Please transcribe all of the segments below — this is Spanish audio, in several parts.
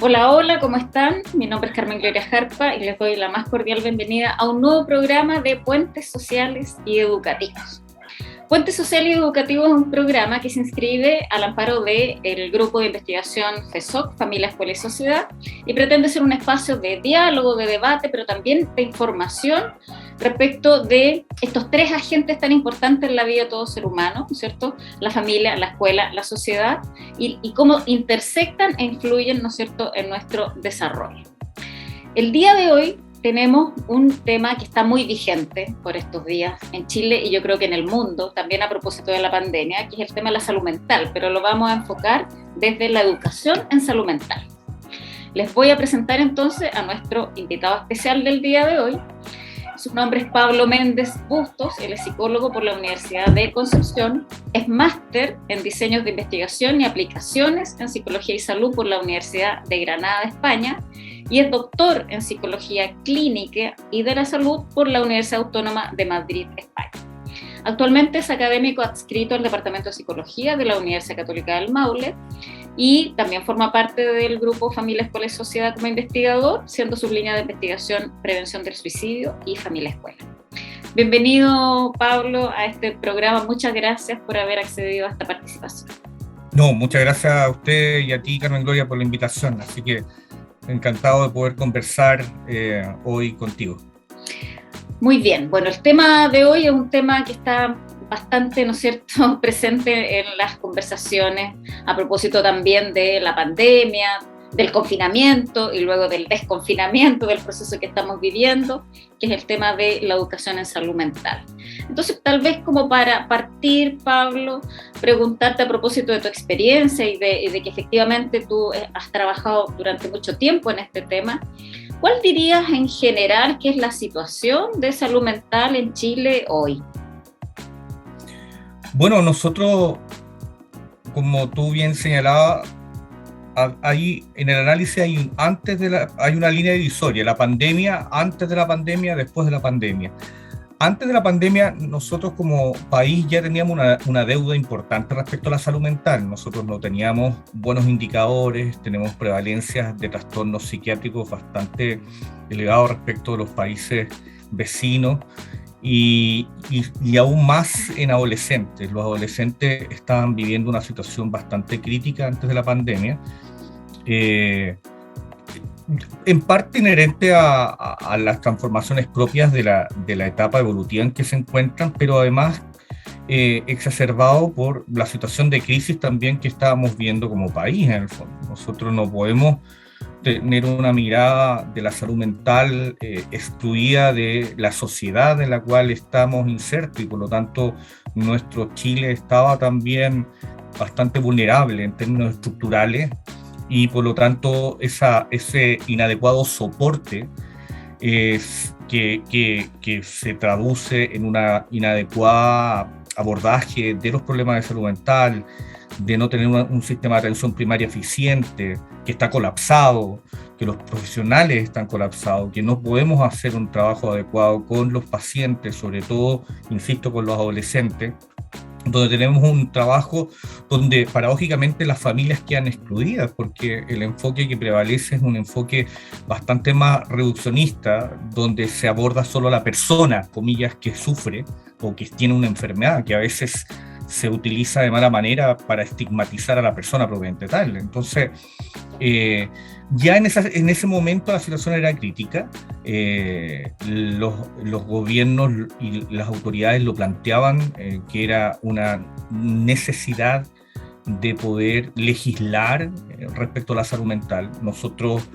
Hola, hola, ¿cómo están? Mi nombre es Carmen Gloria Jarpa y les doy la más cordial bienvenida a un nuevo programa de Puentes Sociales y Educativos. Puentes Social y Educativo es un programa que se inscribe al amparo del grupo de investigación FESOC, Familia, Escuela y Sociedad, y pretende ser un espacio de diálogo, de debate, pero también de información respecto de estos tres agentes tan importantes en la vida de todo ser humano, ¿cierto? La familia, la escuela, la sociedad, y cómo intersectan e influyen, ¿no es cierto?, en nuestro desarrollo. El día de hoy tenemos un tema que está muy vigente por estos días en Chile y yo creo que en el mundo, también a propósito de la pandemia, que es el tema de la salud mental, pero lo vamos a enfocar desde la educación en salud mental. Les voy a presentar entonces a nuestro invitado especial del día de hoy. Su nombre es Pablo Méndez Bustos, él es psicólogo por la Universidad de Concepción, es máster en diseños de investigación y aplicaciones en psicología y salud por la Universidad de Granada, España, y es doctor en psicología clínica y de la salud por la Universidad Autónoma de Madrid, España. Actualmente es académico adscrito al Departamento de Psicología de la Universidad Católica del Maule y también forma parte del grupo Familia, Escuela y Sociedad como investigador, siendo su línea de investigación Prevención del Suicidio y Familia Escuela. Bienvenido, Pablo, a este programa. Muchas gracias por haber accedido a esta participación. No, muchas gracias a usted y a ti, Carmen Gloria, por la invitación. Así que encantado de poder conversar hoy contigo. Muy bien, bueno, el tema de hoy es un tema que está bastante, ¿no es cierto?, presente en las conversaciones a propósito también de la pandemia, del confinamiento y luego del desconfinamiento, del proceso que estamos viviendo, que es el tema de la educación en salud mental. Entonces, tal vez como para partir, Pablo, preguntarte a propósito de tu experiencia y de que efectivamente tú has trabajado durante mucho tiempo en este tema, ¿cuál dirías en general que es la situación de salud mental en Chile hoy? Bueno, nosotros, como tú bien señalabas, ahí en el análisis hay una línea divisoria, la pandemia, antes de la pandemia, después de la pandemia. Antes de la pandemia, nosotros como país ya teníamos una deuda importante respecto a la salud mental. Nosotros no teníamos buenos indicadores, tenemos prevalencias de trastornos psiquiátricos bastante elevados respecto de los países vecinos y aún más en adolescentes. Los adolescentes estaban viviendo una situación bastante crítica antes de la pandemia. En parte inherente a las transformaciones propias de la etapa evolutiva en que se encuentran, pero además exacerbado por la situación de crisis también que estábamos viendo como país, en el fondo. Nosotros no podemos tener una mirada de la salud mental excluida de la sociedad en la cual estamos insertos y por lo tanto nuestro Chile estaba también bastante vulnerable en términos estructurales. Y por lo tanto ese inadecuado soporte que se traduce en una inadecuada abordaje de los problemas de salud mental, de no tener un sistema de atención primaria eficiente, que está colapsado, que los profesionales están colapsados, que no podemos hacer un trabajo adecuado con los pacientes, sobre todo, insisto, con los adolescentes, donde tenemos un trabajo donde paradójicamente las familias quedan excluidas, porque el enfoque que prevalece es un enfoque bastante más reduccionista, donde se aborda solo a la persona, comillas, que sufre o que tiene una enfermedad, que a veces se utiliza de mala manera para estigmatizar a la persona propiamente tal. Entonces, ya en ese momento la situación era crítica, los gobiernos y las autoridades lo planteaban, que era una necesidad de poder legislar respecto a la salud mental. Nosotros,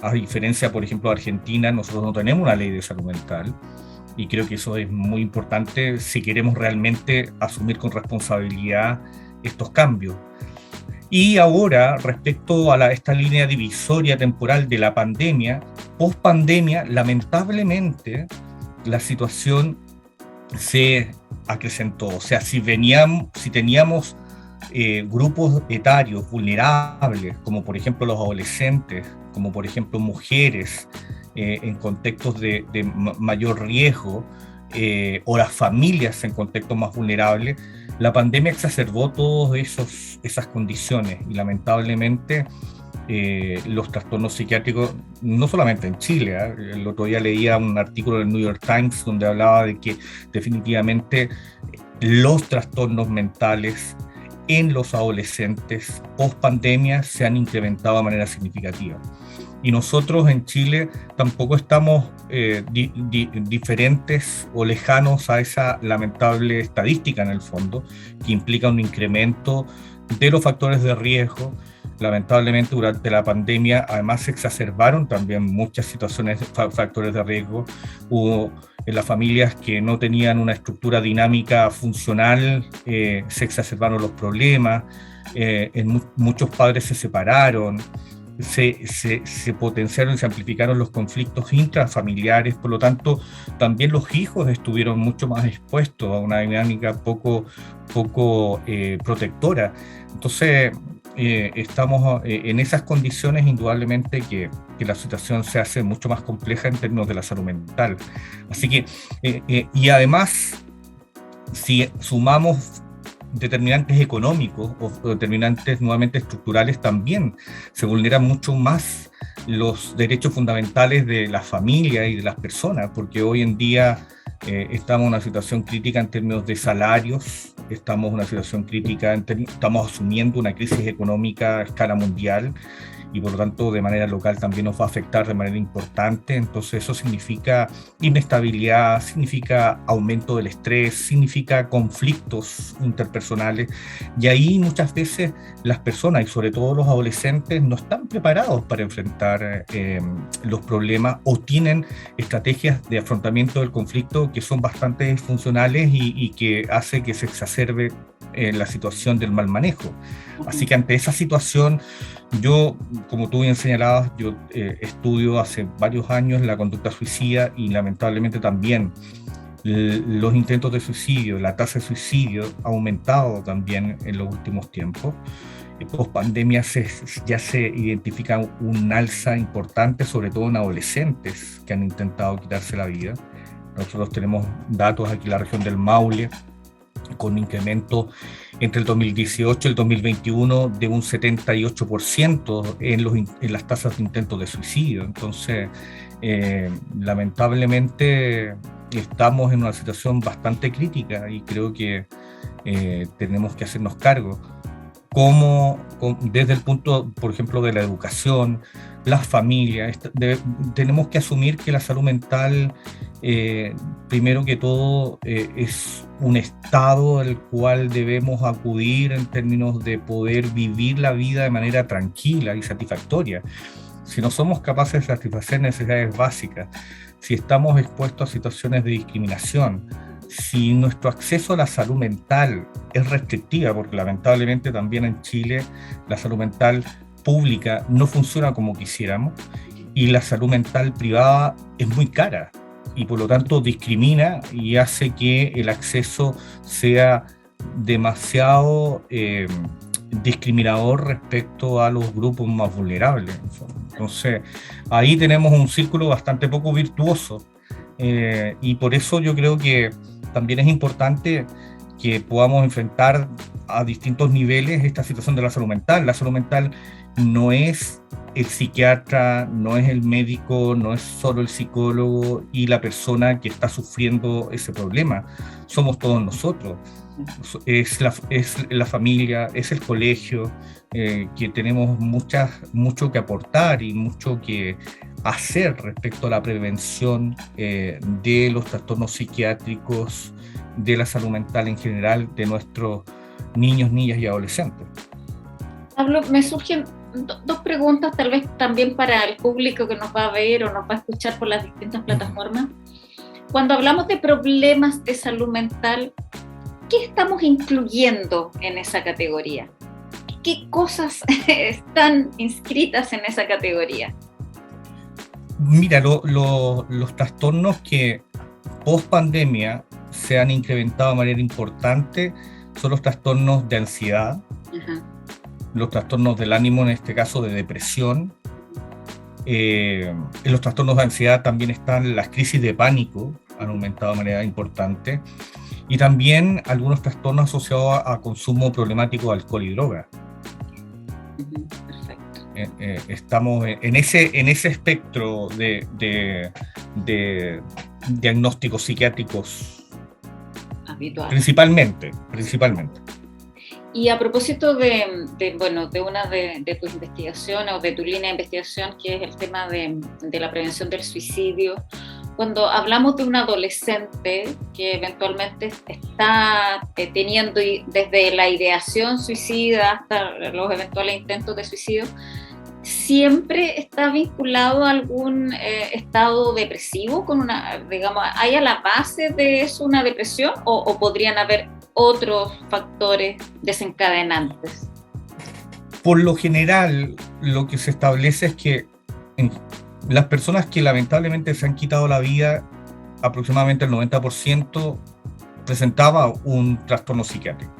a diferencia, por ejemplo, de Argentina, nosotros no tenemos una ley de salud mental. Y creo que eso es muy importante si queremos realmente asumir con responsabilidad estos cambios. Y ahora, respecto a esta línea divisoria temporal de la pandemia, post-pandemia, lamentablemente, la situación se acrecentó. O sea, si teníamos grupos etarios vulnerables, como por ejemplo los adolescentes, como por ejemplo mujeres, en contextos de mayor riesgo, o las familias en contextos más vulnerables, la pandemia exacerbó todas esas condiciones y lamentablemente los trastornos psiquiátricos, no solamente en Chile. El otro día leía un artículo del New York Times donde hablaba de que definitivamente los trastornos mentales en los adolescentes post pandemia se han incrementado de manera significativa. Y nosotros en Chile tampoco estamos diferentes o lejanos a esa lamentable estadística en el fondo, que implica un incremento de los factores de riesgo. Lamentablemente durante la pandemia además se exacerbaron también muchas situaciones de factores de riesgo. Hubo en las familias que no tenían una estructura dinámica funcional, se exacerbaron los problemas, muchos padres se separaron, se potenciaron y se amplificaron los conflictos intrafamiliares. Por lo tanto, también los hijos estuvieron mucho más expuestos a una dinámica poco protectora. Entonces, estamos en esas condiciones, indudablemente que la situación se hace mucho más compleja en términos de la salud mental. Así que, y además, si sumamos determinantes económicos o determinantes nuevamente estructurales, también se vulneran mucho más los derechos fundamentales de la familia y de las personas, porque hoy en día estamos en una situación crítica en términos de salarios, estamos en una situación crítica, estamos asumiendo una crisis económica a escala mundial, y por lo tanto de manera local también nos va a afectar de manera importante. Entonces eso significa inestabilidad, significa aumento del estrés, significa conflictos interpersonales, y ahí muchas veces las personas y sobre todo los adolescentes no están preparados para enfrentar los problemas, o tienen estrategias de afrontamiento del conflicto que son bastante disfuncionales y que hace que se exacerbe la situación del mal manejo. Así que ante esa situación, yo, como tú bien señalabas, yo estudio hace varios años la conducta suicida, y lamentablemente también los intentos de suicidio, la tasa de suicidio ha aumentado también en los últimos tiempos. Post pandemia ya se identifica un alza importante, sobre todo en adolescentes que han intentado quitarse la vida. Nosotros tenemos datos aquí en la región del Maule, con un incremento entre el 2018 y el 2021 de un 78% en las tasas de intentos de suicidio. Entonces, lamentablemente estamos en una situación bastante crítica, y creo que tenemos que hacernos cargo. Desde el punto, por ejemplo, de la educación, las familias, tenemos que asumir que la salud mental, primero que todo, es un estado al cual debemos acudir en términos de poder vivir la vida de manera tranquila y satisfactoria. Si no somos capaces de satisfacer necesidades básicas, si estamos expuestos a situaciones de discriminación, si nuestro acceso a la salud mental es restrictiva, porque lamentablemente también en Chile la salud mental pública no funciona como quisiéramos, y la salud mental privada es muy cara, y por lo tanto discrimina y hace que el acceso sea demasiado discriminador respecto a los grupos más vulnerables. Entonces, ahí tenemos un círculo bastante poco virtuoso, y por eso yo creo que también es importante que podamos enfrentar a distintos niveles esta situación de la salud mental. La salud mental no es el psiquiatra, no es el médico, no es solo el psicólogo y la persona que está sufriendo ese problema. Somos todos nosotros. Es la familia, es el colegio, que tenemos mucho que aportar y mucho que hacer respecto a la prevención de los trastornos psiquiátricos, de la salud mental en general, de nuestros niños, niñas y adolescentes. Pablo, me surgen dos preguntas, tal vez también para el público que nos va a ver o nos va a escuchar por las distintas plataformas. Cuando hablamos de problemas de salud mental, ¿qué estamos incluyendo en esa categoría? ¿Qué cosas están inscritas en esa categoría? Mira, los trastornos que post pandemia se han incrementado de manera importante son los trastornos de ansiedad, los trastornos del ánimo, en este caso de depresión. En los trastornos de ansiedad también están las crisis de pánico, han aumentado de manera importante, y también algunos trastornos asociados a consumo problemático de alcohol y droga. Perfecto. estamos en ese espectro de diagnósticos psiquiátricos habitual. Principalmente. Y a propósito de una de tus investigaciones o de tu línea de investigación, que es el tema de la prevención del suicidio, cuando hablamos de un adolescente que eventualmente está teniendo desde la ideación suicida hasta los eventuales intentos de suicidio, ¿siempre está vinculado a algún estado depresivo? ¿Hay a la base de eso una depresión o podrían haber otros factores desencadenantes? Por lo general, lo que se establece es que las personas que lamentablemente se han quitado la vida, aproximadamente el 90% presentaba un trastorno psiquiátrico,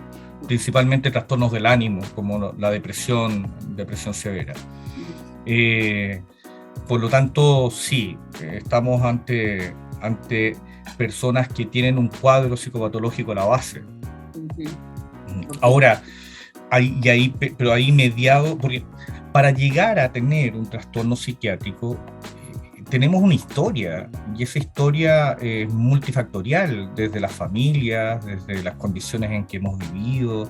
principalmente trastornos del ánimo, como la depresión severa. Por lo tanto, sí, estamos ante personas que tienen un cuadro psicopatológico a la base. Ahora, pero ahí mediado, porque para llegar a tener un trastorno psiquiátrico tenemos una historia, y esa historia es multifactorial, desde las familias, desde las condiciones en que hemos vivido,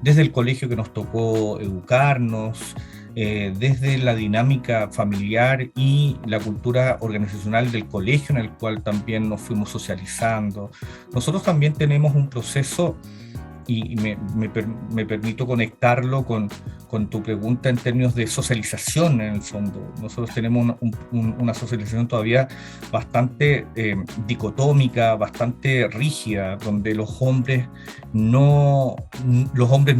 desde el colegio que nos tocó educarnos, desde la dinámica familiar y la cultura organizacional del colegio en el cual también nos fuimos socializando. Nosotros también tenemos un proceso, y me permito conectarlo con tu pregunta en términos de socialización en el fondo. Nosotros tenemos una socialización todavía bastante dicotómica, bastante rígida, donde los hombres no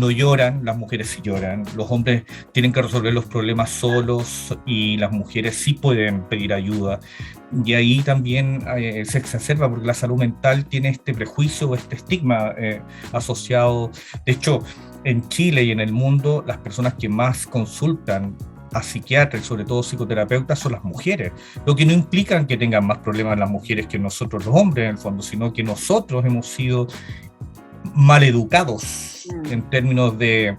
lloran, las mujeres sí lloran, los hombres tienen que resolver los problemas solos y las mujeres sí pueden pedir ayuda. Y ahí también se exacerba porque la salud mental tiene este prejuicio o este estigma asociado. De hecho, en Chile y en el mundo, las personas que más consultan a psiquiatras, sobre todo psicoterapeutas, son las mujeres, lo que no implica que tengan más problemas las mujeres que nosotros los hombres en el fondo, sino que nosotros hemos sido mal educados en términos de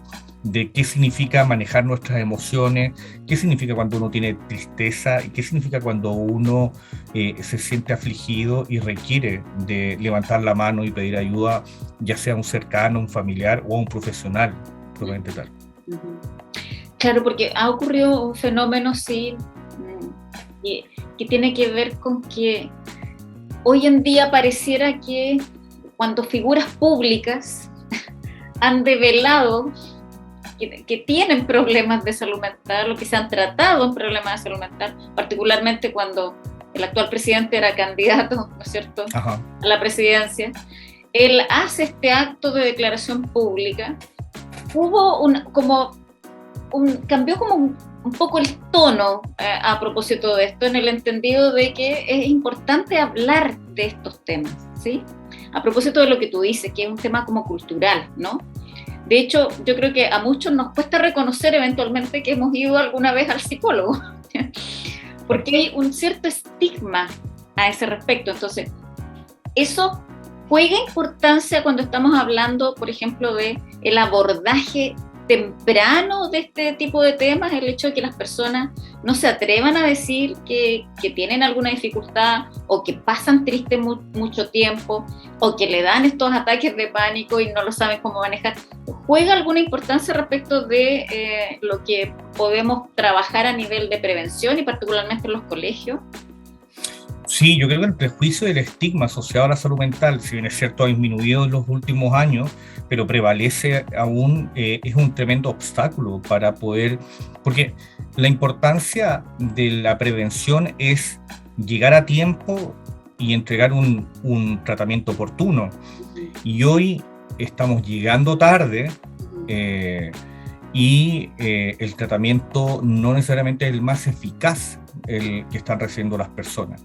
qué significa manejar nuestras emociones, qué significa cuando uno tiene tristeza y qué significa cuando uno se siente afligido y requiere de levantar la mano y pedir ayuda, ya sea a un cercano, un familiar o a un profesional, probablemente tal. Claro, porque ha ocurrido un fenómeno, sí, que tiene que ver con que hoy en día pareciera que cuando figuras públicas han develado que tienen problemas de salud mental o que se han tratado en problemas de salud mental, particularmente cuando el actual presidente era candidato, ¿no es cierto?, a la presidencia. Él hace este acto de declaración pública. Cambió como un poco el tono a propósito de esto, en el entendido de que es importante hablar de estos temas, ¿sí? A propósito de lo que tú dices, que es un tema como cultural, ¿no? De hecho, yo creo que a muchos nos cuesta reconocer eventualmente que hemos ido alguna vez al psicólogo, porque hay un cierto estigma a ese respecto. Entonces, eso juega importancia cuando estamos hablando, por ejemplo, de el abordaje temprano de este tipo de temas, el hecho de que las personas no se atrevan a decir que tienen alguna dificultad o que pasan triste mucho tiempo o que le dan estos ataques de pánico y no lo saben cómo manejar. ¿Juega alguna importancia respecto de lo que podemos trabajar a nivel de prevención y particularmente en los colegios? Sí, yo creo que el prejuicio y el estigma asociado a la salud mental, si bien es cierto ha disminuido en los últimos años, pero prevalece aún, es un tremendo obstáculo para poder, porque la importancia de la prevención es llegar a tiempo y entregar un tratamiento oportuno. Y hoy estamos llegando tarde y el tratamiento no necesariamente es el más eficaz el que están recibiendo las personas.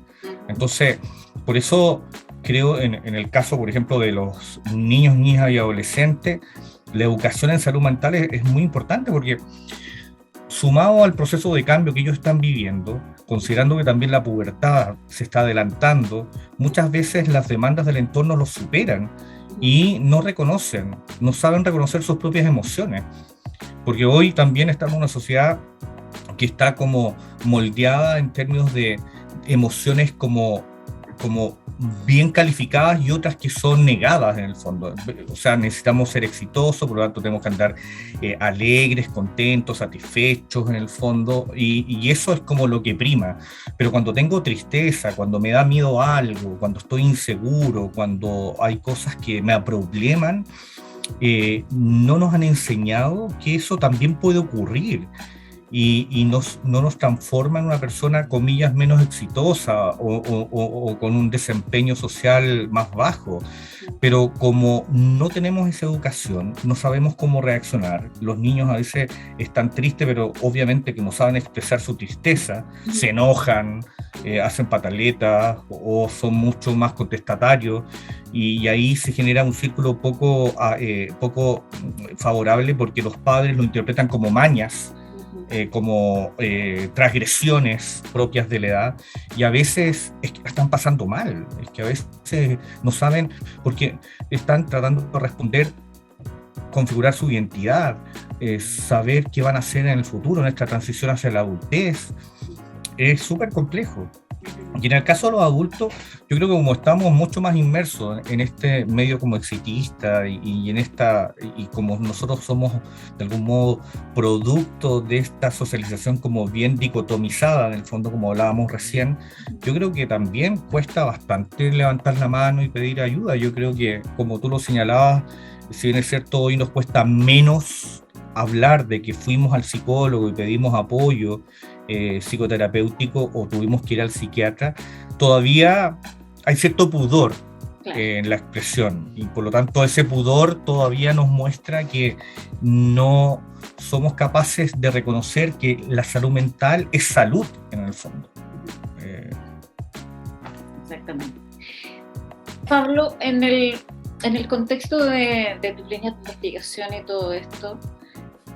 Entonces, por eso creo en el caso, por ejemplo, de los niños, niñas y adolescentes, la educación en salud mental es muy importante porque sumado al proceso de cambio que ellos están viviendo, considerando que también la pubertad se está adelantando, muchas veces las demandas del entorno los superan y no saben reconocer sus propias emociones. Porque hoy también estamos en una sociedad que está como moldeada en términos de emociones como bien calificadas y otras que son negadas en el fondo. O sea, necesitamos ser exitosos, por lo tanto tenemos que andar alegres, contentos, satisfechos en el fondo, y eso es como lo que prima. Pero cuando tengo tristeza, cuando me da miedo a algo, cuando estoy inseguro, cuando hay cosas que me probleman, no nos han enseñado que eso también puede ocurrir. Y no nos transforma en una persona, comillas, menos exitosa o con un desempeño social más bajo. Pero como no tenemos esa educación, no sabemos cómo reaccionar. Los niños a veces están tristes, pero obviamente que no saben expresar su tristeza, se enojan, hacen pataletas o son mucho más contestatarios, y ahí se genera un círculo poco favorable, porque los padres lo interpretan como mañas, como transgresiones propias de la edad, y a veces es que están pasando mal, es que a veces no saben, porque están tratando de responder, configurar su identidad, saber qué van a hacer en el futuro, en esta transición hacia la adultez. Es súper complejo. Y en el caso de los adultos, yo creo que como estamos mucho más inmersos en este medio como exitista y en esta, y como nosotros somos de algún modo producto de esta socialización como bien dicotomizada, en el fondo, como hablábamos recién, yo creo que también cuesta bastante levantar la mano y pedir ayuda. Yo creo que, como tú lo señalabas, si bien es cierto, hoy nos cuesta menos hablar de que fuimos al psicólogo y pedimos apoyo psicoterapéutico o tuvimos que ir al psiquiatra, todavía hay cierto pudor, claro, en la expresión, y por lo tanto ese pudor todavía nos muestra que no somos capaces de reconocer que la salud mental es salud en el fondo. Exactamente. Pablo, en el contexto de tu línea de investigación y todo esto,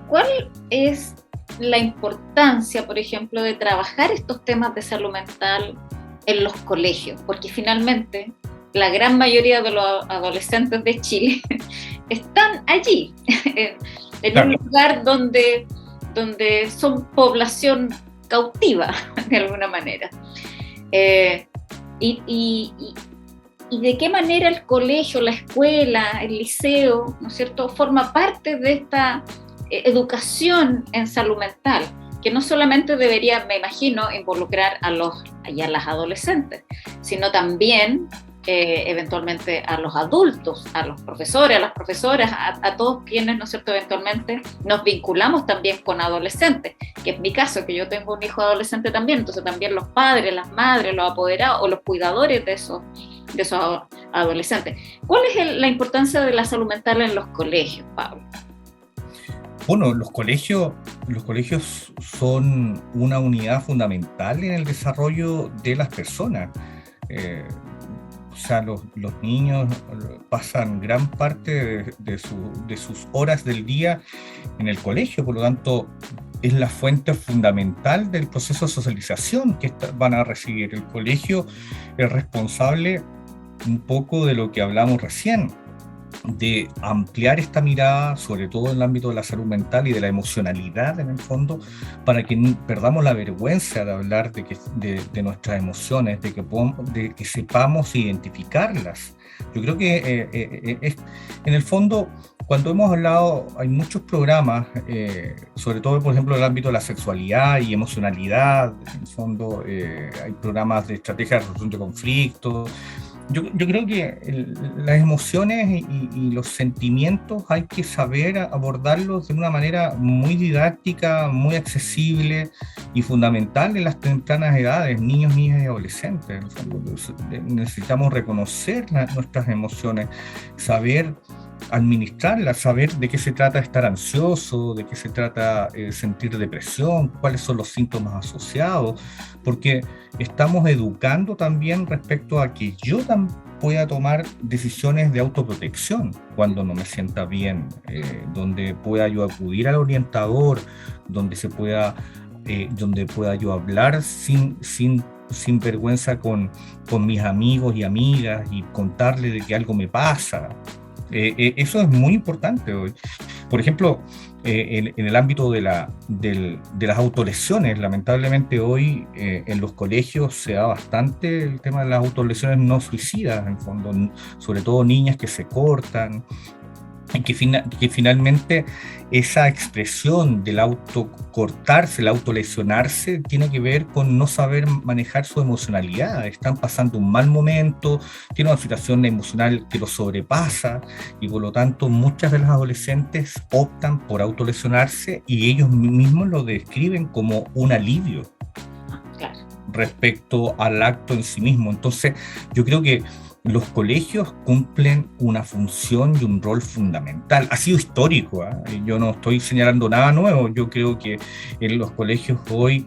¿cuál es la importancia, por ejemplo, de trabajar estos temas de salud mental en los colegios? Porque finalmente la gran mayoría de los adolescentes de Chile están allí, en un lugar donde son población cautiva, de alguna manera. Y de qué manera el colegio, la escuela, el liceo, ¿no es cierto?, forma parte de esta educación en salud mental, que no solamente debería, me imagino, involucrar a las adolescentes, sino también eventualmente a los adultos, a los profesores, a las profesoras, a todos quienes, ¿no es cierto?, eventualmente nos vinculamos también con adolescentes, que es mi caso, que yo tengo un hijo adolescente también, entonces también los padres, las madres, los apoderados o los cuidadores de esos adolescentes. ¿Cuál es la importancia de la salud mental en los colegios, Pablo? Bueno, los colegios son una unidad fundamental en el desarrollo de las personas. O sea, los niños pasan gran parte de sus horas del día en el colegio, por lo tanto, es la fuente fundamental del proceso de socialización que van a recibir. El colegio es responsable un poco de lo que hablamos recién, de ampliar esta mirada, sobre todo en el ámbito de la salud mental y de la emocionalidad en el fondo, para que perdamos la vergüenza de hablar de nuestras emociones, de que sepamos identificarlas. Yo creo que en el fondo, cuando hemos hablado, hay muchos programas, sobre todo, por ejemplo, en el ámbito de la sexualidad y emocionalidad, en el fondo hay programas de estrategia de resolución de conflictos. Yo creo que las emociones y los sentimientos hay que saber abordarlos de una manera muy didáctica, muy accesible y fundamental en las tempranas edades, niños, niñas y adolescentes. Necesitamos reconocer nuestras emociones, saber administrarlas, saber de qué se trata estar ansioso, de qué se trata sentir depresión, cuáles son los síntomas asociados, porque estamos educando también respecto a que yo pueda tomar decisiones de autoprotección cuando no me sienta bien, donde pueda yo acudir al orientador, donde pueda yo hablar sin vergüenza con mis amigos y amigas y contarle de que algo me pasa. Eso es muy importante hoy. Por ejemplo, en el ámbito de las autolesiones, lamentablemente hoy en los colegios se da bastante el tema de las autolesiones no suicidas, en fondo, sobre todo niñas que se cortan, y que finalmente esa expresión del autocortarse, el autolesionarse, tiene que ver con no saber manejar su emocionalidad. Están pasando un mal momento, tienen una situación emocional que los sobrepasa y por lo tanto muchas de las adolescentes optan por autolesionarse y ellos mismos lo describen como un alivio respecto al acto en sí mismo. Entonces, yo creo que los colegios cumplen una función y un rol fundamental. Ha sido histórico, ¿eh? Yo no estoy señalando nada nuevo. Yo creo que en los colegios hoy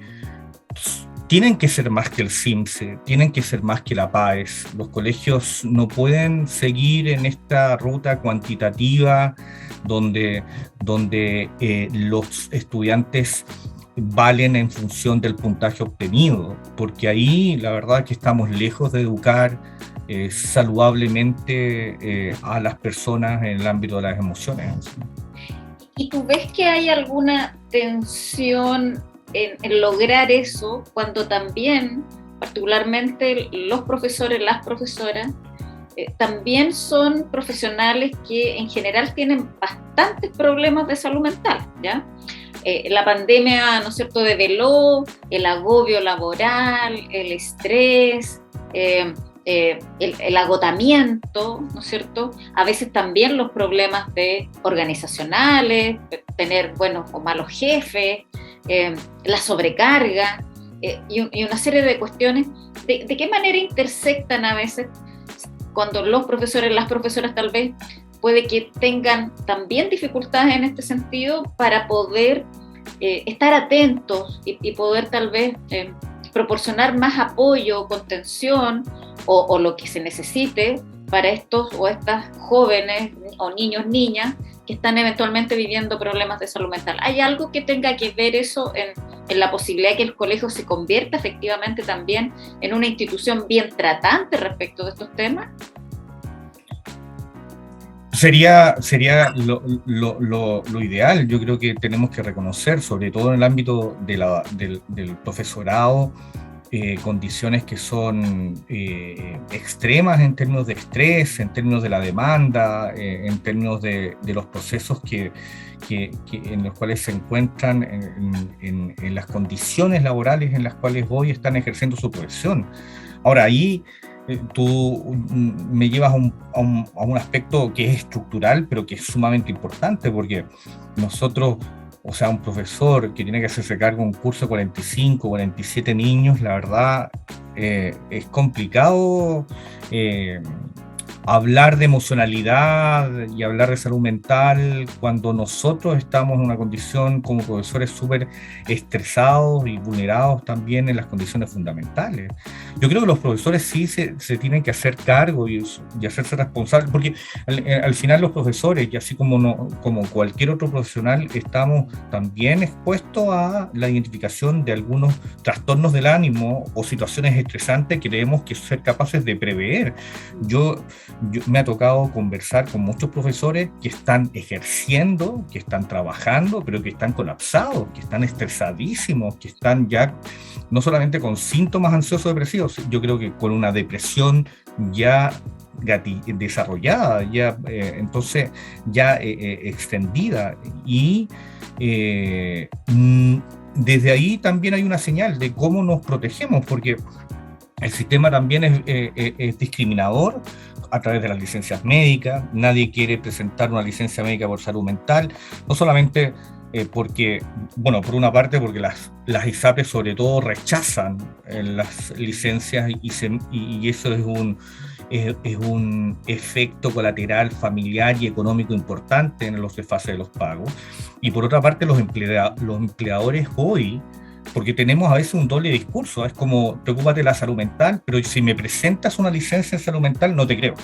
tienen que ser más que el CIMSE, tienen que ser más que la PAES. Los colegios no pueden seguir en esta ruta cuantitativa donde los estudiantes valen en función del puntaje obtenido, porque ahí la verdad es que estamos lejos de educar saludablemente a las personas en el ámbito de las emociones. ¿Y tú ves que hay alguna tensión en lograr eso cuando también, particularmente los profesores, las profesoras, también son profesionales que en general tienen bastantes problemas de salud mental, ¿ya? La pandemia, ¿no es cierto?, develó el agobio laboral, el estrés, el agotamiento, ¿no es cierto? A veces también los problemas organizacionales, tener buenos o malos jefes, la sobrecarga y una serie de cuestiones. ¿De qué manera intersectan a veces cuando los profesores, las profesoras tal vez puede que tengan también dificultades en este sentido para poder estar atentos y poder tal vez proporcionar más apoyo, contención o lo que se necesite para estos o estas jóvenes o niños, niñas que están eventualmente viviendo problemas de salud mental? ¿Hay algo que tenga que ver eso en la posibilidad de que el colegio se convierta efectivamente también en una institución bien tratante respecto de estos temas? Sería lo ideal. Yo creo que tenemos que reconocer, sobre todo en el ámbito del profesorado, condiciones que son extremas en términos de estrés, en términos de la demanda, en términos de los procesos en los cuales se encuentran en las condiciones laborales en las cuales hoy están ejerciendo su profesión. Ahora, ahí tú me llevas a un aspecto que es estructural, pero que es sumamente importante, porque nosotros, o sea, un profesor que tiene que hacerse cargo de un curso de 45, 47 niños, la verdad es complicado hablar de emocionalidad y hablar de salud mental cuando nosotros estamos en una condición como profesores súper estresados y vulnerados también en las condiciones fundamentales. Yo creo que los profesores sí se tienen que hacer cargo y hacerse responsables, porque al final los profesores, y así como cualquier otro profesional, estamos también expuestos a la identificación de algunos trastornos del ánimo o situaciones estresantes que tenemos que ser capaces de prever. Me ha tocado conversar con muchos profesores que están ejerciendo, que están trabajando, pero que están colapsados, que están estresadísimos, que están ya no solamente con síntomas ansiosos depresivos, yo creo que con una depresión ya desarrollada, ya entonces ya extendida, y desde ahí también hay una señal de cómo nos protegemos, porque el sistema también es discriminador a través de las licencias médicas. Nadie quiere presentar una licencia médica por salud mental, no solamente porque, bueno, por una parte porque las ISAPRES sobre todo rechazan las licencias y eso es un efecto colateral familiar y económico importante en los desfases de los pagos. Y por otra parte los empleadores hoy, porque tenemos a veces un doble discurso, es como, preocúpate de la salud mental, pero si me presentas una licencia en salud mental, no te creo.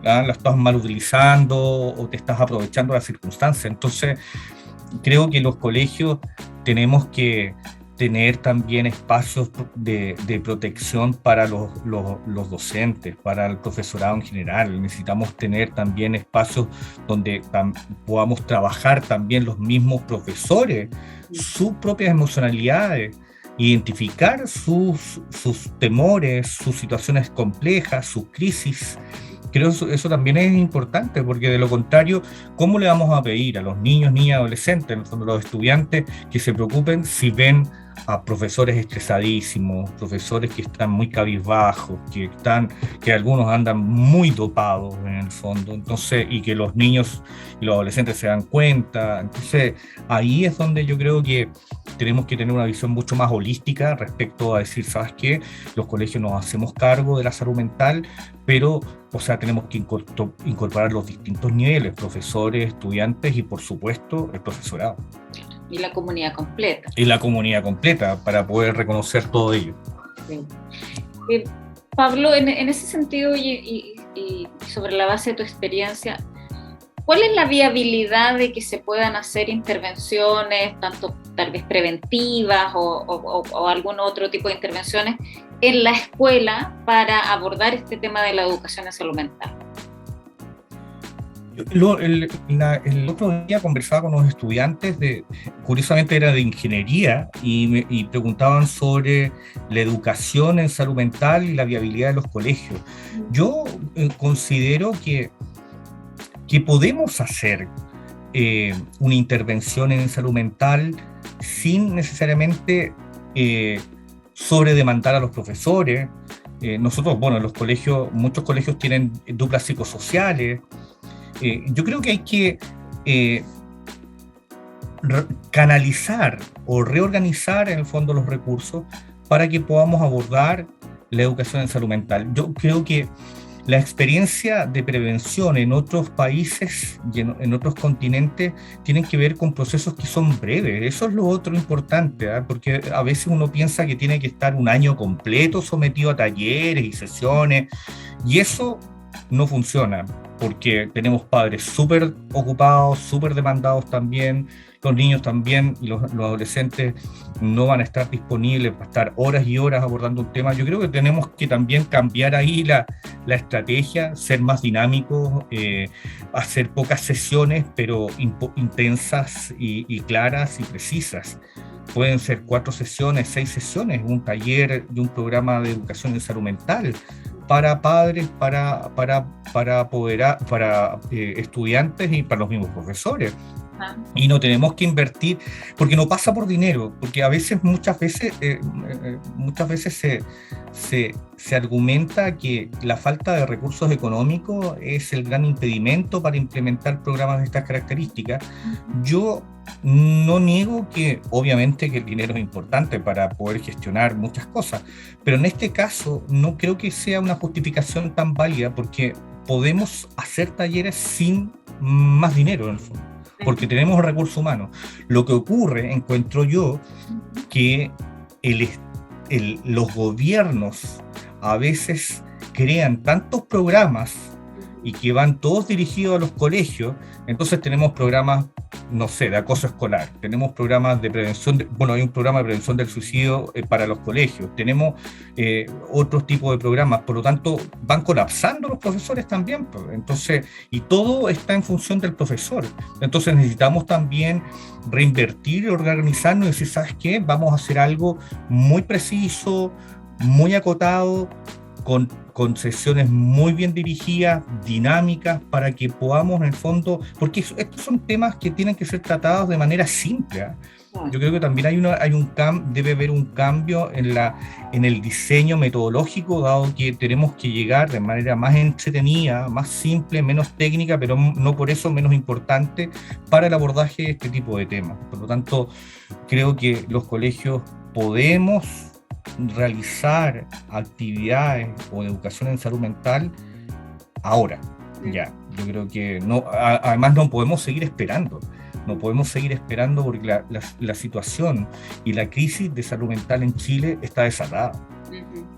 ¿Ah? La estás mal utilizando o te estás aprovechando de las circunstancias. Entonces, creo que los colegios tenemos que tener también espacios de protección para los docentes, para el profesorado en general. Necesitamos tener también espacios donde podamos trabajar también los mismos profesores, sus propias emocionalidades, identificar sus temores, sus situaciones complejas, sus crisis. Creo que eso también es importante, porque de lo contrario, ¿cómo le vamos a pedir a los niños, niñas, adolescentes, en el fondo los estudiantes, que se preocupen si ven a profesores estresadísimos, profesores que están muy cabizbajos, que algunos andan muy dopados en el fondo, entonces, y que los niños y los adolescentes se dan cuenta? Entonces, ahí es donde yo creo que tenemos que tener una visión mucho más holística respecto a decir, ¿sabes qué? Los colegios nos hacemos cargo de la salud mental, pero, o sea, tenemos que incorporar los distintos niveles, profesores, estudiantes y, por supuesto, el profesorado. Y la comunidad completa. Y la comunidad completa, para poder reconocer todo ello. Sí. Pablo, en ese sentido y sobre la base de tu experiencia, ¿cuál es la viabilidad de que se puedan hacer intervenciones, tanto tal vez preventivas o algún otro tipo de intervenciones en la escuela para abordar este tema de la educación en salud mental? El otro día conversaba con unos estudiantes, curiosamente era de ingeniería, y preguntaban sobre la educación en salud mental y la viabilidad de los colegios. Yo considero que podemos hacer una intervención en salud mental sin necesariamente sobredemandar a los profesores. Nosotros, bueno, en los colegios, muchos colegios tienen duplas psicosociales. Yo creo que hay que canalizar o reorganizar en el fondo los recursos para que podamos abordar la educación en salud mental. Yo creo que la experiencia de prevención en otros países y en otros continentes tienen que ver con procesos que son breves. Eso es lo otro importante, ¿eh? Porque a veces uno piensa que tiene que estar un año completo sometido a talleres y sesiones, y eso no funciona, porque tenemos padres súper ocupados, súper demandados también, los niños también y los adolescentes no van a estar disponibles para estar horas y horas abordando un tema. Yo creo que tenemos que también cambiar ahí la estrategia, ser más dinámicos, hacer pocas sesiones, pero intensas y claras y precisas. Pueden ser 4 sesiones, 6 sesiones, un taller y un programa de educación en salud mental para padres, para estudiantes y para los mismos profesores. Y no tenemos que invertir, porque no pasa por dinero, porque muchas veces se argumenta que la falta de recursos económicos es el gran impedimento para implementar programas de estas características. Yo no niego que obviamente que el dinero es importante para poder gestionar muchas cosas, pero en este caso no creo que sea una justificación tan válida, porque podemos hacer talleres sin más dinero en el fondo, porque tenemos recursos humanos. Lo que ocurre, encuentro yo, que los gobiernos a veces crean tantos programas y que van todos dirigidos a los colegios. Entonces tenemos programas, no sé, de acoso escolar, tenemos programas de prevención, hay un programa de prevención del suicidio para los colegios, tenemos otros tipos de programas, por lo tanto van colapsando los profesores también, entonces, y todo está en función del profesor. Entonces necesitamos también reinvertir, organizarnos y decir, ¿sabes qué? Vamos a hacer algo muy preciso, muy acotado, con sesiones muy bien dirigidas, dinámicas, para que podamos, en el fondo, porque estos son temas que tienen que ser tratados de manera simple, ¿eh? Yo creo que también debe haber un cambio en el diseño metodológico, dado que tenemos que llegar de manera más entretenida, más simple, menos técnica, pero no por eso menos importante para el abordaje de este tipo de temas. Por lo tanto, creo que los colegios podemos realizar actividades o educación en salud mental ahora, ya. Yo creo que además no podemos seguir esperando. No podemos seguir esperando, porque la situación y la crisis de salud mental en Chile está desatada.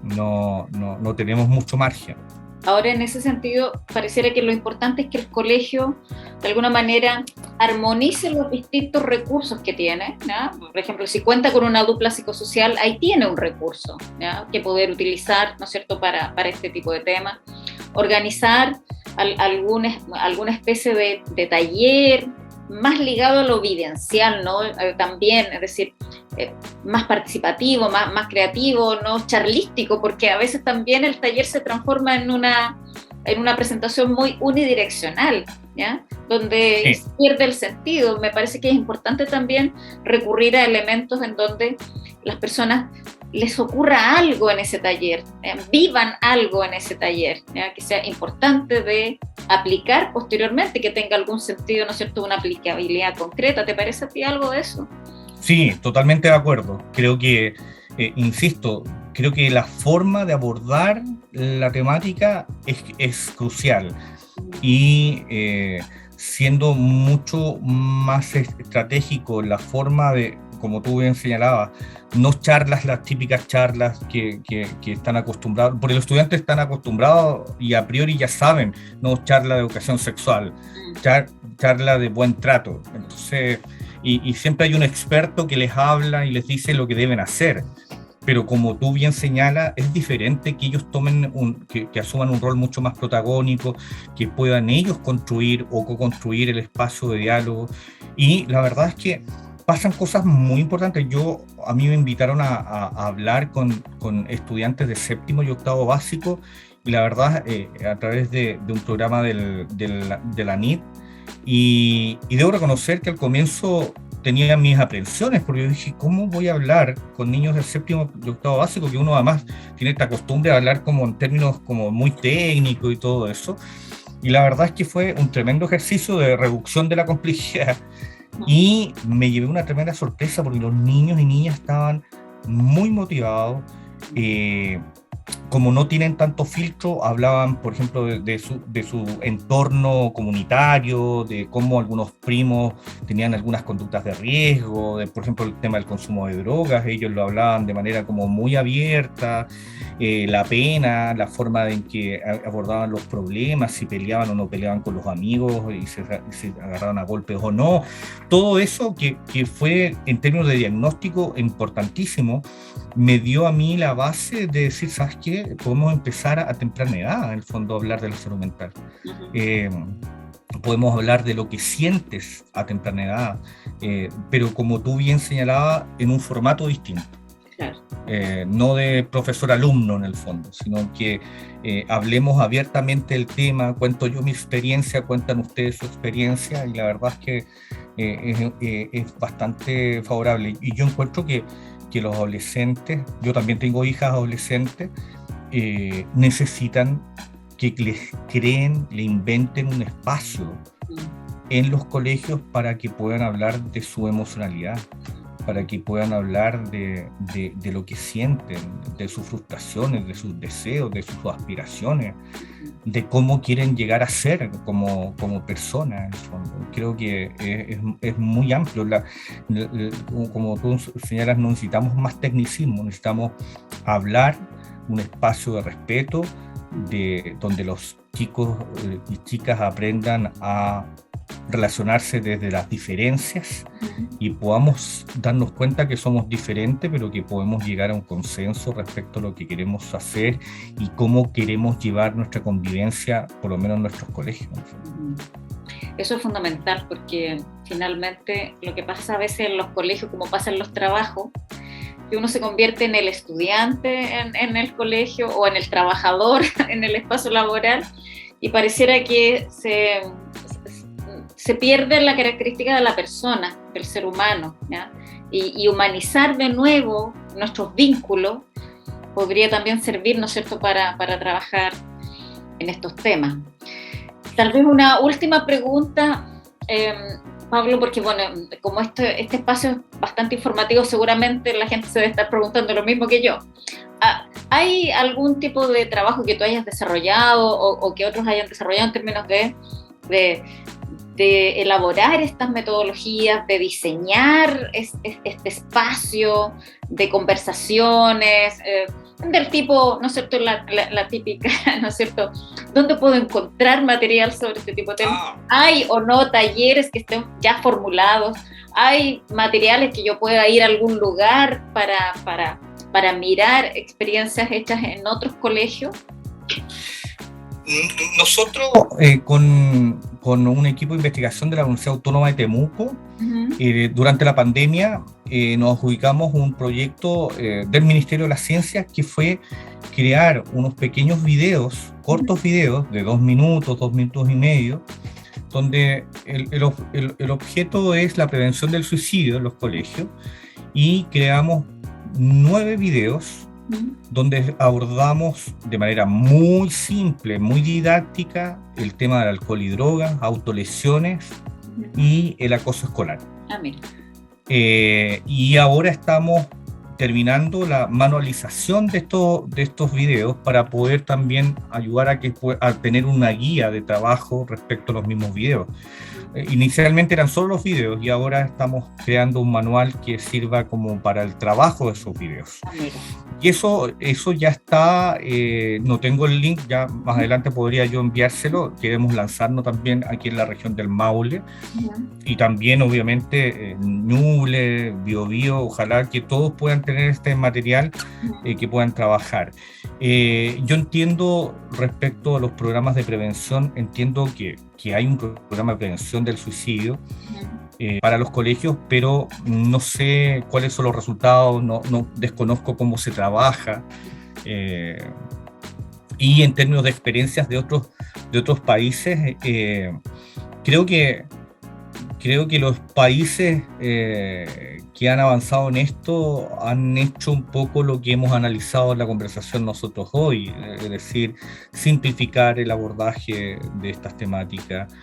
No tenemos mucho margen. Ahora, en ese sentido, pareciera que lo importante es que el colegio, de alguna manera, armonice los distintos recursos que tiene, ¿ya? Por ejemplo, si cuenta con una dupla psicosocial, ahí tiene un recurso, ¿ya?, que poder utilizar, ¿no es cierto?, para este tipo de temas. Organizar alguna especie de taller más ligado a lo vivencial, ¿no? También, es decir, más participativo, más creativo, no charlístico, porque a veces también el taller se transforma en una presentación muy unidireccional, ¿ya?, donde sí, pierde el sentido. Me parece que es importante también recurrir a elementos en donde las personas les ocurra algo en ese taller, vivan algo en ese taller, ¿ya?, que sea importante de aplicar posteriormente, que tenga algún sentido, ¿no es cierto?, una aplicabilidad concreta. ¿Te parece a ti algo de eso? Sí, totalmente de acuerdo. Creo que, insisto, creo que la forma de abordar la temática es crucial, y siendo mucho más estratégico la forma de, como tú bien señalabas, no charlas, las típicas charlas que están acostumbrados, porque los estudiantes están acostumbrados y a priori ya saben, no charla de educación sexual, charla de buen trato. Entonces, y siempre hay un experto que les habla y les dice lo que deben hacer. Pero como tú bien señalas, es diferente que ellos tomen que asuman un rol mucho más protagónico, que puedan ellos construir o co-construir el espacio de diálogo. Y la verdad es que pasan cosas muy importantes. A mí me invitaron a hablar con estudiantes de séptimo y octavo básico, y la verdad, a través de un programa de la NIT, y debo reconocer que al comienzo tenía mis aprensiones, porque yo dije, ¿cómo voy a hablar con niños del séptimo y octavo básico? Que uno además tiene esta costumbre de hablar como en términos como muy técnicos y todo eso. Y la verdad es que fue un tremendo ejercicio de reducción de la complejidad, y me llevé una tremenda sorpresa porque los niños y niñas estaban muy motivados. Como no tienen tanto filtro, hablaban, por ejemplo, de su entorno comunitario, de cómo algunos primos tenían algunas conductas de riesgo, por ejemplo, el tema del consumo de drogas. Ellos lo hablaban de manera como muy abierta, la pena, la forma en que abordaban los problemas, si peleaban o no peleaban con los amigos, y se agarraban a golpes o no. Todo eso que fue, en términos de diagnóstico, importantísimo, me dio a mí la base de decir, ¿sabes qué? Podemos empezar a temprana edad, en el fondo, a hablar de la salud mental. Podemos hablar de lo que sientes a temprana edad, pero como tú bien señalabas, en un formato distinto. Claro. No de profesor-alumno en el fondo, sino que hablemos abiertamente del tema. Cuento yo mi experiencia, cuentan ustedes su experiencia, y la verdad es que es bastante favorable. Y yo encuentro que los adolescentes, yo también tengo hijas adolescentes, necesitan que les creen, le inventen un espacio en los colegios para que puedan hablar de su emocionalidad, para que puedan hablar de lo que sienten, de sus frustraciones, de sus deseos, de sus aspiraciones, de cómo quieren llegar a ser como personas. Creo que es muy amplio. Como tú señalas, no necesitamos más tecnicismo, necesitamos hablar, un espacio de respeto, donde los chicos y chicas aprendan a relacionarse desde las diferencias y podamos darnos cuenta que somos diferentes, pero que podemos llegar a un consenso respecto a lo que queremos hacer y cómo queremos llevar nuestra convivencia, por lo menos en nuestros colegios. Eso es fundamental, porque finalmente lo que pasa a veces en los colegios, como pasa en los trabajos, que uno se convierte en el estudiante en el colegio, o en el trabajador en el espacio laboral, y pareciera que se pierde la característica de la persona, del ser humano, ¿ya? Y humanizar de nuevo nuestros vínculos podría también servir, ¿no es cierto?, para trabajar en estos temas. Tal vez una última pregunta, Pablo, porque bueno, como este espacio es bastante informativo, seguramente la gente se debe estar preguntando lo mismo que yo. ¿Hay algún tipo de trabajo que tú hayas desarrollado o que otros hayan desarrollado en términos de elaborar estas metodologías, de diseñar este espacio de conversaciones, del tipo, ¿no es cierto?, la típica, ¿no es cierto?, ¿dónde puedo encontrar material sobre este tipo de temas? ¿Hay o no talleres que estén ya formulados? ¿Hay materiales que yo pueda ir a algún lugar para mirar experiencias hechas en otros colegios? Nosotros, con un equipo de investigación de la Universidad Autónoma de Temuco, durante la pandemia nos ubicamos un proyecto del Ministerio de las Ciencias que fue crear unos pequeños videos, cortos videos de 2 minutos, 2 minutos y medio, donde el objeto es la prevención del suicidio en los colegios, y creamos 9 videos donde abordamos de manera muy simple, muy didáctica, el tema del alcohol y drogas, autolesiones y el acoso escolar. Y ahora estamos terminando la manualización de estos videos para poder también ayudar a tener una guía de trabajo respecto a los mismos videos. Inicialmente eran solo los videos y ahora estamos creando un manual que sirva como para el trabajo de esos videos. Y eso ya está, no tengo el link, ya más adelante podría yo enviárselo. Queremos lanzarnos también aquí en la región del Maule, y también obviamente Ñuble, Biobío, ojalá que todos puedan tener este material, que puedan trabajar. Yo entiendo respecto a los programas de prevención, entiendo que hay un programa de prevención del suicidio para los colegios, pero no sé cuáles son los resultados, no desconozco cómo se trabaja, y en términos de experiencias de otros países, creo que los países que han avanzado en esto han hecho un poco lo que hemos analizado en la conversación nosotros hoy, es decir, simplificar el abordaje de estas temáticas,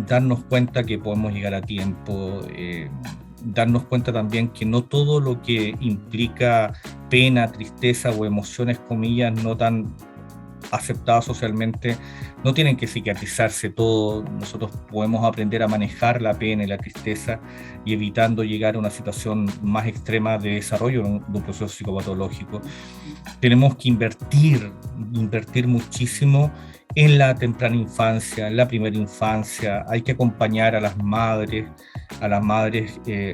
darnos cuenta que podemos llegar a tiempo, darnos cuenta también que no todo lo que implica pena, tristeza o emociones, comillas, no tan aceptadas socialmente, no tienen que psiquiatrizarse todo. Nosotros podemos aprender a manejar la pena y la tristeza, y evitando llegar a una situación más extrema de desarrollo de un proceso psicopatológico. Tenemos que invertir muchísimo en la temprana infancia, en la primera infancia. Hay que acompañar a las madres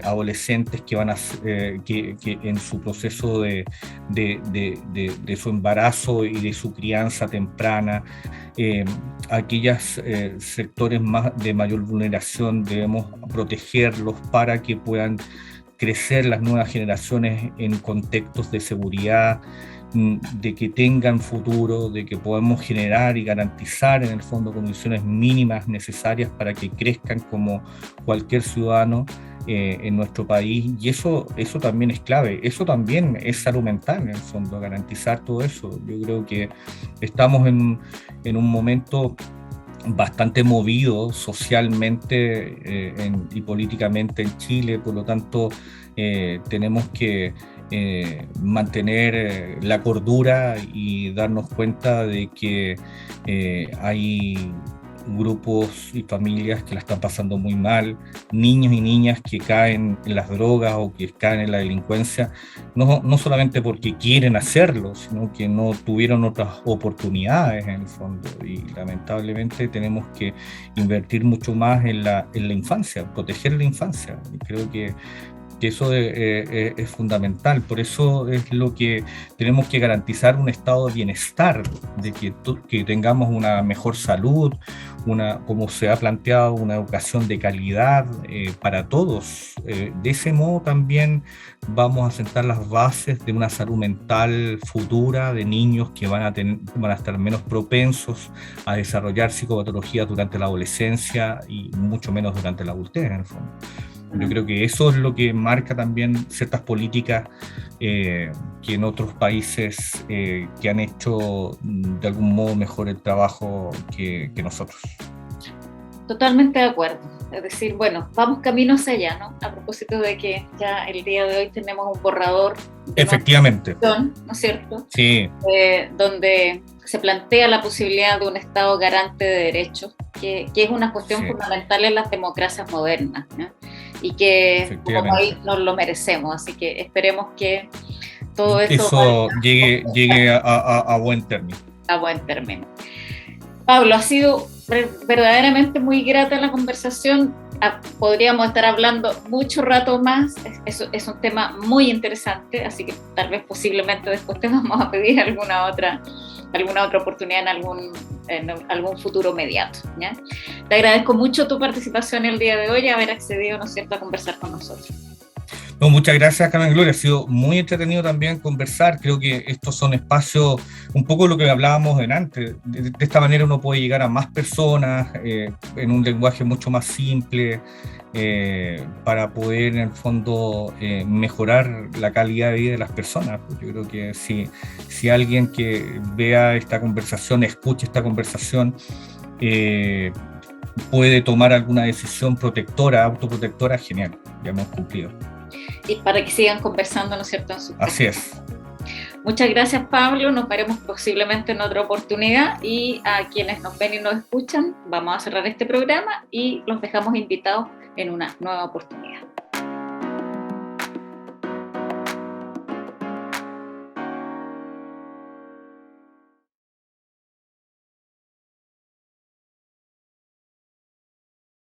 adolescentes que van que en su proceso de su embarazo y de su crianza temprana. Aquellos sectores de mayor vulneración debemos protegerlos para que puedan crecer las nuevas generaciones en contextos de seguridad, de que tengan futuro, de que podamos generar y garantizar en el fondo condiciones mínimas necesarias para que crezcan como cualquier ciudadano en nuestro país. Y eso también es clave, eso también es salud mental en el fondo, garantizar todo eso. Yo creo que estamos en un momento bastante movido socialmente y políticamente en Chile, por lo tanto tenemos que mantener la cordura y darnos cuenta de que hay grupos y familias que la están pasando muy mal, niños y niñas que caen en las drogas o que caen en la delincuencia, no solamente porque quieren hacerlo, sino que no tuvieron otras oportunidades en el fondo, y lamentablemente tenemos que invertir mucho más en la infancia, proteger la infancia. Y creo que eso es fundamental. Por eso es lo que tenemos que garantizar, un estado de bienestar, de que tengamos una mejor salud, como se ha planteado, una educación de calidad para todos. De ese modo también vamos a sentar las bases de una salud mental futura, de niños que van a estar menos propensos a desarrollar psicopatologías durante la adolescencia y mucho menos durante la adultez, en el fondo. Yo creo que eso es lo que marca también ciertas políticas que en otros países que han hecho de algún modo mejor el trabajo que nosotros. Totalmente de acuerdo. Es decir, bueno, vamos camino hacia allá, ¿no? A propósito de que ya el día de hoy tenemos un borrador de efectivamente, ¿no es cierto? Sí. Donde se plantea la posibilidad de un Estado garante de derechos, que es una cuestión fundamental en las democracias modernas, ¿no? Y que como país nos lo merecemos. Así que esperemos que todo eso llegue a buen término. A buen término. Pablo, ha sido verdaderamente muy grata la conversación. Podríamos estar hablando mucho rato más. Es un tema muy interesante, así que tal vez posiblemente después te vamos a pedir alguna otra oportunidad en algún futuro inmediato, ¿ya? Te agradezco mucho tu participación el día de hoy y haber accedido, ¿no es cierto?, a conversar con nosotros. No, muchas gracias, Carmen Gloria. Ha sido muy entretenido también conversar. Creo que estos son espacios, un poco lo que hablábamos antes. De esta manera uno puede llegar a más personas en un lenguaje mucho más simple para poder, en el fondo, mejorar la calidad de vida de las personas. Yo creo que si alguien que vea esta conversación, escuche esta conversación, puede tomar alguna decisión protectora, autoprotectora, genial. Ya hemos cumplido. Y para que sigan conversando, ¿no es cierto?, en sus casas. Así es. Muchas gracias, Pablo. Nos veremos posiblemente en otra oportunidad, y a quienes nos ven y nos escuchan, vamos a cerrar este programa y los dejamos invitados en una nueva oportunidad.